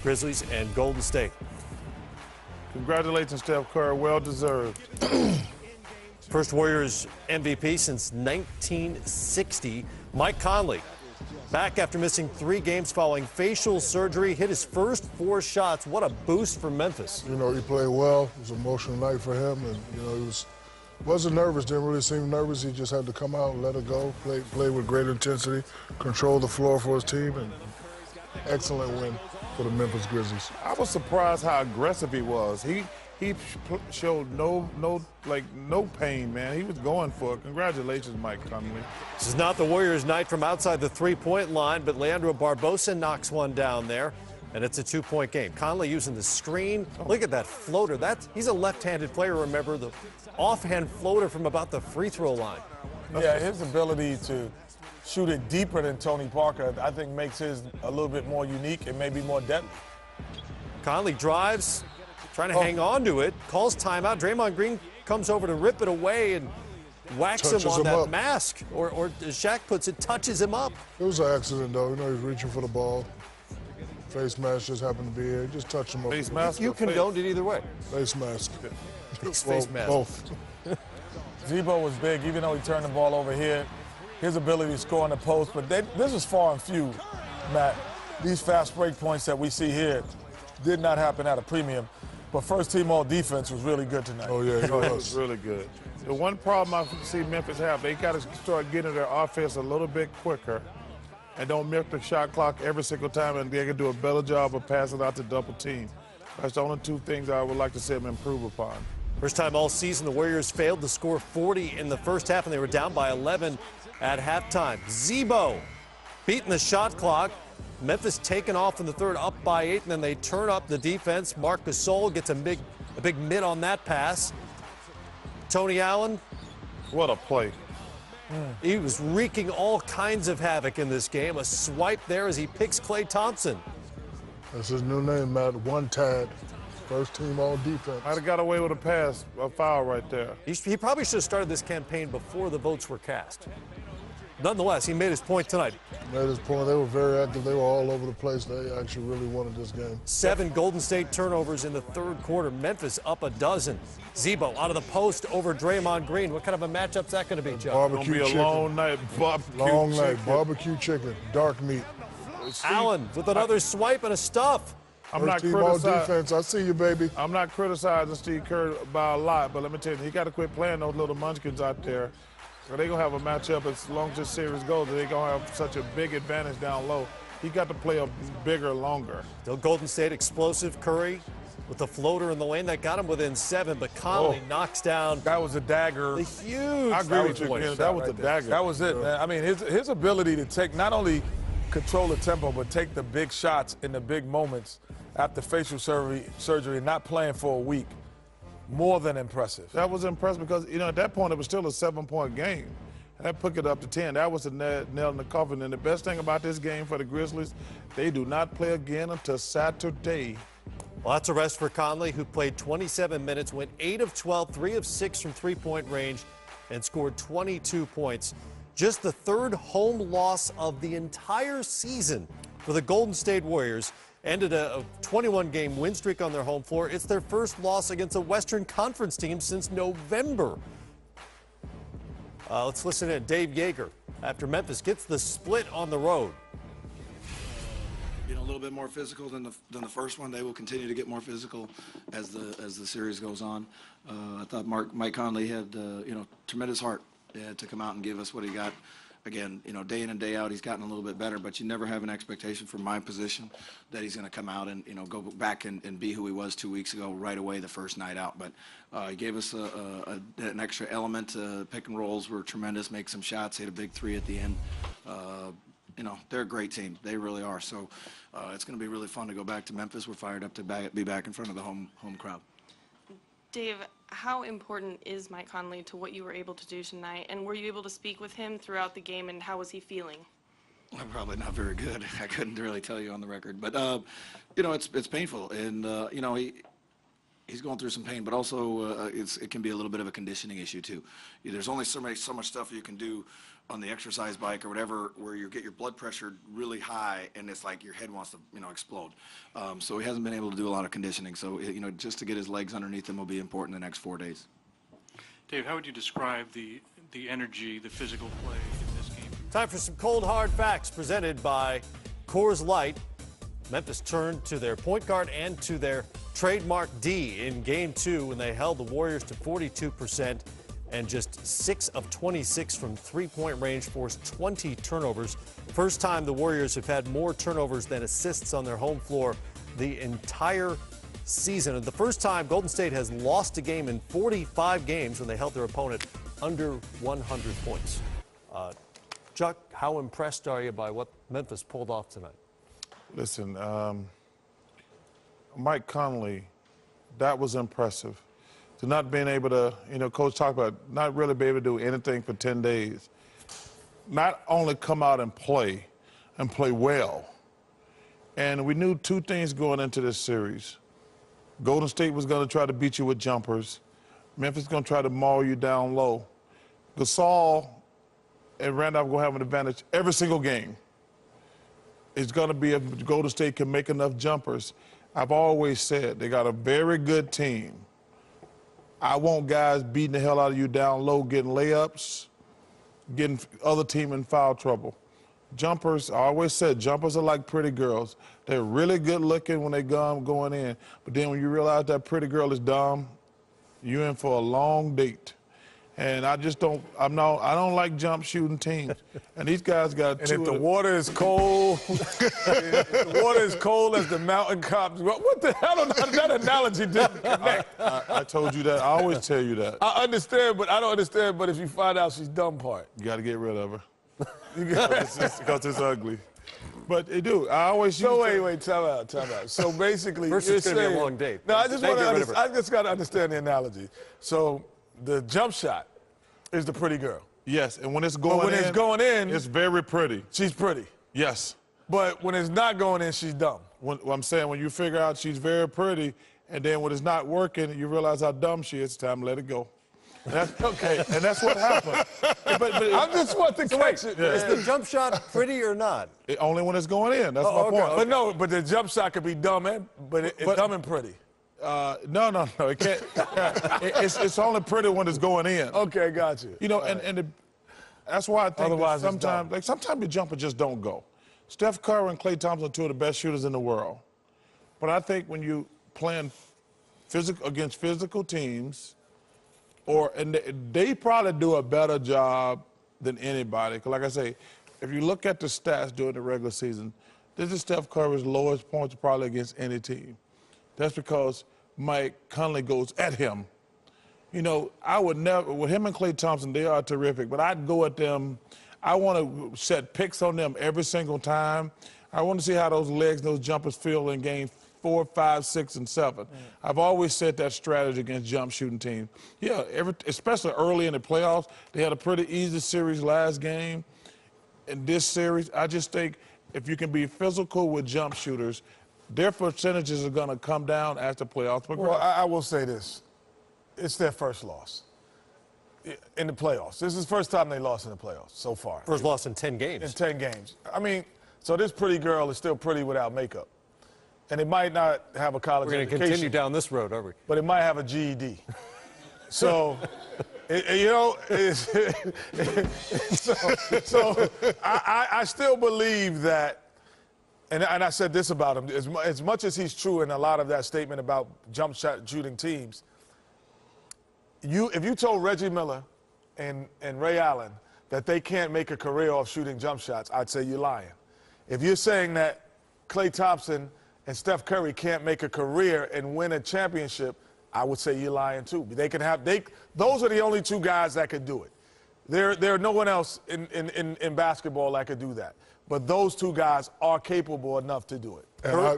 Grizzlies and Golden State. Congratulations, Steph Curry. Well deserved. First Warriors MVP since 1960. Mike Conley, back after missing 3 games following facial surgery, hit his first 4 shots. What a boost for Memphis. You know, he played well. It was an emotional night for him, and you know, he wasn't nervous. Didn't really seem nervous. He just had to come out and let it go. Play with great intensity, control the floor for his team, and excellent win for the Memphis Grizzlies. I was surprised how aggressive he was. He showed no pain, man. He was going for it. Congratulations, Mike Conley. This is not the Warriors' night from outside the 3-point line, but Leandro Barbosa knocks one down there, and it's a 2-point game. Conley using the screen. Look at that floater. He's a left-handed player, remember, the offhand floater from about the free throw line. Yeah, his ability to shoot it deeper than Tony Parker, I think, makes his a little bit more unique and maybe more depth. Conley drives, trying to hang on to it, calls timeout. Draymond Green comes over to rip it away and whacks him on that mask. Or as Shaq puts it, touches him up. It was an accident, though. You know, he was reaching for the ball. Face mask just happened to be here. Just touched him up. Face mask. You condoned it either way. Face mask. Face mask. Both. Zebo was big, even though he turned the ball over here. His ability to score in the post, but this is far and few, Matt. These fast break points that we see here did not happen at a premium. But first team all defense was really good tonight. Oh, yeah, It was really good. The one problem I see Memphis have, they got to start getting their offense a little bit quicker and don't milk the shot clock every single time, and they can do a better job of passing out to double team. That's the only 2 things I would like to see them improve upon. First time all season, the Warriors failed to score 40 in the first half, and they were down by 11 at halftime. Zebo beating the shot clock. Memphis taken off in the third, up by 8, and then they turn up the defense. Marc Gasol gets a big mid on that pass. Tony Allen. What a play. He was wreaking all kinds of havoc in this game. A swipe there as he picks Klay Thompson. That's his new name, Matt. One Tad. First team all defense. Might have got away with a foul right there. He probably should have started this campaign before the votes were cast. Nonetheless, he made his point tonight. Made his point. They were very active. They were all over the place. They actually really wanted this game. 7 Golden State turnovers in the third quarter. Memphis up a dozen. Zebo out of the post over Draymond Green. What kind of a matchup's that going to be, Joe? Barbecue It's going to be a long night. Long night. Barbecue chicken. Dark meat. Allen with another swipe and a stuff. I'm not team all criticizing. defense. I see you, baby. I'm not criticizing Steve Kerr by a lot, but let me tell you, he got to quit playing those little munchkins out there. So they're going to have a matchup as long as this series goes. They're going to have such a big advantage down low. He got to play a bigger, longer. Still Golden State explosive. Curry with the floater in the lane that got him within 7, but Conley knocks down. That was a dagger. The huge. I agree with you, point. Ken. That was a dagger. That was it, man. I mean, his ability to take not only control the tempo, but take the big shots in the big moments after facial surgery, not playing for a week. More than impressive. That was impressive because, you know, at that point it was still a 7-point game. And that put it up to 10. That was a nail in the coffin. And the best thing about this game for the Grizzlies, they do not play again until Saturday. Lots of rest for Conley, who played 27 minutes, went 8 of 12, 3 of 6 from 3-point range, and scored 22 points. Just the 3rd home loss of the entire season for the Golden State Warriors. Ended a 21-game win streak on their home floor. It's their first loss against a Western Conference team since November. Let's listen to Dave Yeager after Memphis gets the split on the road. You know, a little bit more physical than the first one. They will continue to get more physical as the series goes on. I thought Mike Conley had tremendous heart to come out and give us what he got. Again, you know, day in and day out, he's gotten a little bit better, but you never have an expectation from my position that he's going to come out and, you know, go back and be who he was 2 weeks ago right away the first night out. But he gave us an extra element. Pick and rolls were tremendous, make some shots, hit a big 3 at the end. You know, they're a great team. They really are. So it's going to be really fun to go back to Memphis. We're fired up to be back in front of the home crowd. Dave, how important is Mike Conley to what you were able to do tonight? And were you able to speak with him throughout the game, and how was he feeling? Well, probably not very good. I couldn't really tell you on the record. But, you know, it's painful. And, you know, he's going through some pain, but also it can be a little bit of a conditioning issue too. There's only so much stuff you can do on the exercise bike or whatever where you get your blood pressure really high and it's like your head wants to explode. So he hasn't been able to do a lot of conditioning. So just to get his legs underneath him will be important the next 4 days. Dave, how would you describe the energy, the physical play in this game? Time for some cold hard facts presented by Coors Light. Memphis turned to their point guard and to their trademark D in Game 2 when they held the Warriors to 42% and just 6 of 26 from three-point range, forced 20 turnovers. First time the Warriors have had more turnovers than assists on their home floor the entire season. And the first time Golden State has lost a game in 45 games when they held their opponent under 100 points. Chuck, how impressed are you by what Memphis pulled off tonight? Listen, Mike Conley, that was impressive. To not being able to, Coach talked about not really being able to do anything for 10 days. Not only come out and play well. And we knew two things going into this series. Golden State was going to try to beat you with jumpers. Memphis going to try to maul you down low. Gasol and Randolph going to have an advantage every single game. It's going to be if Golden State can make enough jumpers. I've always said they got a very good team. I want guys beating the hell out of you down low, getting layups, getting other team in foul trouble. Jumpers, I always said, jumpers are like pretty girls. They're really good looking when they going in, but then when you realize that pretty girl is dumb, you're in for a long date. And I don't like jump shooting teams. And these guys got and if the water is cold, if the water is cold as the mountain cops, what the hell? That analogy didn't connect. I told you that. I always tell you that. I understand, but I don't understand. But if you find out she's dumb part. You got to get rid of her. Because it's ugly. But they do. I always So wait, time out. So basically, first it's going to be a long day. No, I just got to understand the analogy. So the jump shot is the pretty girl. Yes, and when it's going in, it's very pretty. She's pretty. Yes. But when it's not going in, she's dumb. I'm saying when you figure out she's very pretty, and then when it's not working, you realize how dumb she is, it's time to let it go. And that's, okay, and that's what happened. but I just want to catch it. Is the jump shot pretty or not? Only when it's going in. That's my point. Okay. But the jump shot could be dumb, but it's dumb and pretty. No. It can't. It's only pretty when it's going in. Okay, got you. That's why I think Otherwise sometimes your jumper just don't go. Steph Curry and Klay Thompson are two of the best shooters in the world. But I think when you playing against physical teams, and they probably do a better job than anybody. Because like I say, if you look at the stats during the regular season, this is Steph Curry's lowest points probably against any team. That's because Mike Conley goes at him. I would never, with him and Klay Thompson, they are terrific, but I'd go at them. I want to set picks on them every single time. I want to see how those legs, those jumpers feel in game 4, 5, 6, and 7. I've always said that strategy against jump shooting teams. Yeah, especially early in the playoffs, they had a pretty easy series last game. In this series, I just think if you can be physical with jump shooters, their percentages are going to come down as the playoffs progress. Well, I will say this. It's their first loss in the playoffs. This is the first time they lost in the playoffs so far. First loss in 10 games. In 10 games. So this pretty girl is still pretty without makeup. And it might not have a college education. We're going to continue down this road, are we? But it might have a GED. So, I still believe that, and I said this about him, as much as he's true in a lot of that statement about jump shot shooting teams, if you told Reggie Miller and Ray Allen that they can't make a career off shooting jump shots, I'd say you're lying. If you're saying that Klay Thompson and Steph Curry can't make a career and win a championship, I would say you're lying too. Those are the only two guys that could do it. There are no one else in basketball that could do that. But those two guys are capable enough to do it.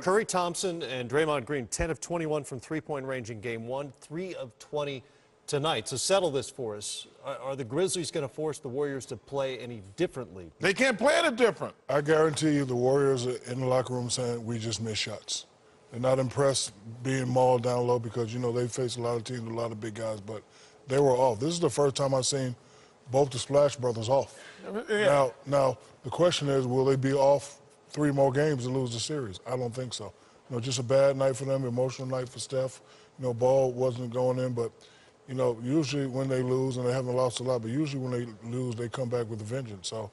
Curry Thompson and Draymond Green, 10 of 21 from three-point range in game 1, 3 of 20 tonight. So settle this for us. Are the Grizzlies going to force the Warriors to play any differently? They can't play any different. I guarantee you the Warriors are in the locker room saying, we just missed shots. They're not impressed being mauled down low because, you know, they face a lot of teams with a lot of big guys, but they were off. This is the first time I've seen both the Splash brothers off. Yeah. Now, the question is, will they be off 3 more games and lose the series? I don't think so. You know, just a bad night for them, emotional night for Steph. You know, ball wasn't going in, but, you know, usually when they lose, and they haven't lost a lot, but usually when they lose, they come back with a vengeance. So,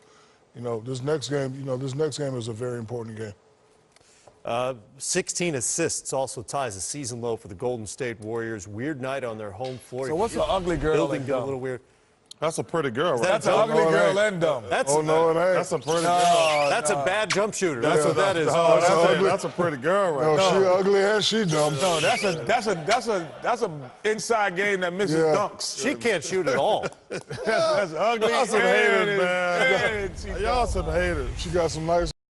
you know, this next game is a very important game. 16 assists also ties a season low for the Golden State Warriors. Weird night on their home floor. So what's an ugly girl Building and got a dumb? little weird. That's a pretty girl, right? That's an ugly girl and dumb. That's no, it ain't. That's a pretty girl. that's a bad jump shooter. That's That's what that is. That's a pretty girl, right? No, she ugly and she dumb. No, that's a inside game that misses Yeah. dunks. She can't shoot at all. That's ugly. Y'all some and haters, it's- man. and she Y'all some haters. She got some nice